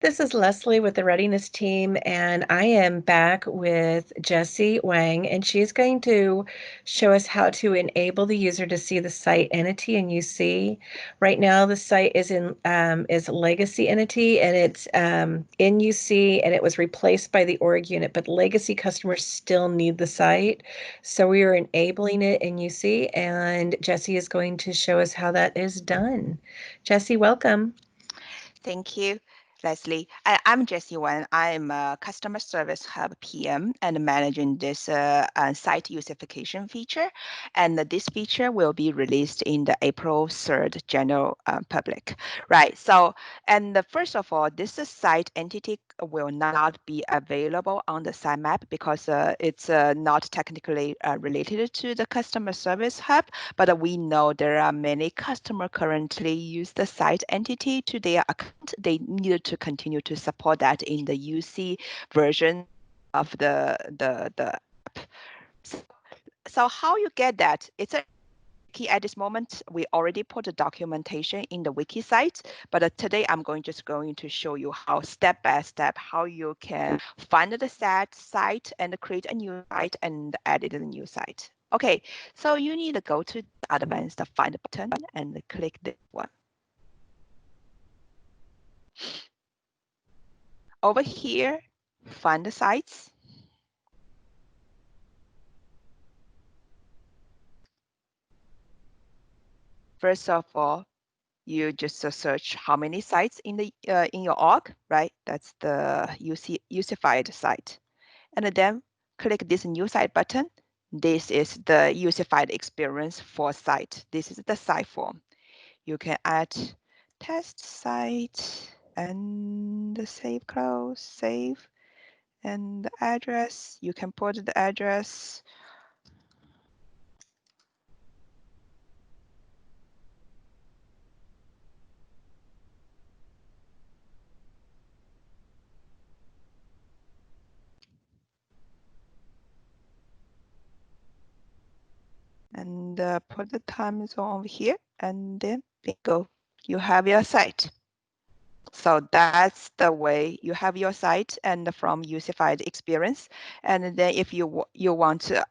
This is Leslie with the Readiness team, and I am back with Jessie Wang, and she's going to show us how to enable the user to see the site entity in UC. Right now, the site is legacy entity, and it's in UC, and it was replaced by the org unit, but legacy customers still need the site. So we are enabling it in UC, and Jessie is going to show us how that is done. Jessie, welcome. Thank you, Leslie. I'm Jessie Wan. I'm a Customer Service Hub PM and managing this site usification feature. And this feature will be released in the April 3rd general public. Right. So, and first of all, this site entity will not be available on the sitemap because it's not technically related to the Customer Service Hub. But we know there are many customers currently use the site entity to their account. They needed to continue to support that in the UC version of the app. So how you get that? It's a wiki at this moment. We already put the documentation in the wiki site, but today I'm just going to show you how step by step how you can find the site and create a new site and edit the new site. Okay, so you need to go to the advanced find button and click this one. Over here, find the sites. First of all, you just search how many sites in the in your org, right? That's the UCified site. And then click this new site button. This is the UCified experience for site. This is the site form. You can add test site and save, close, save, and the address. You can put the address. And put the time zone over here, and then bingo, you have your site. So that's the way you have your site and from UCified experience. And then if you want to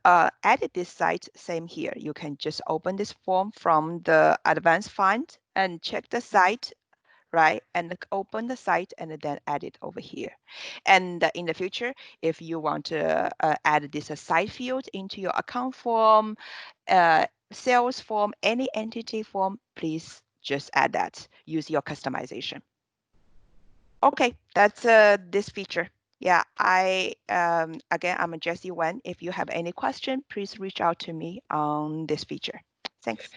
edit this site, same here. You can just open this form from the advanced find and check the site, right? And open the site and then add it over here. And in the future, if you want to add this site field into your account form, sales form, any entity form, please just add that. Use your customization. Okay, that's this feature. Yeah, again, I'm Jessie Wen. If you have any question, please reach out to me on this feature. Thanks.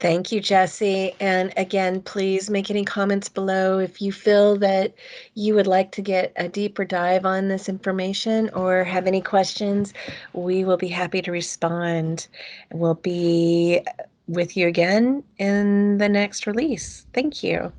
Thank you, Jessie. And again, please make any comments below if you feel that you would like to get a deeper dive on this information or have any questions. We will be happy to respond. We'll be with you again in the next release. Thank you.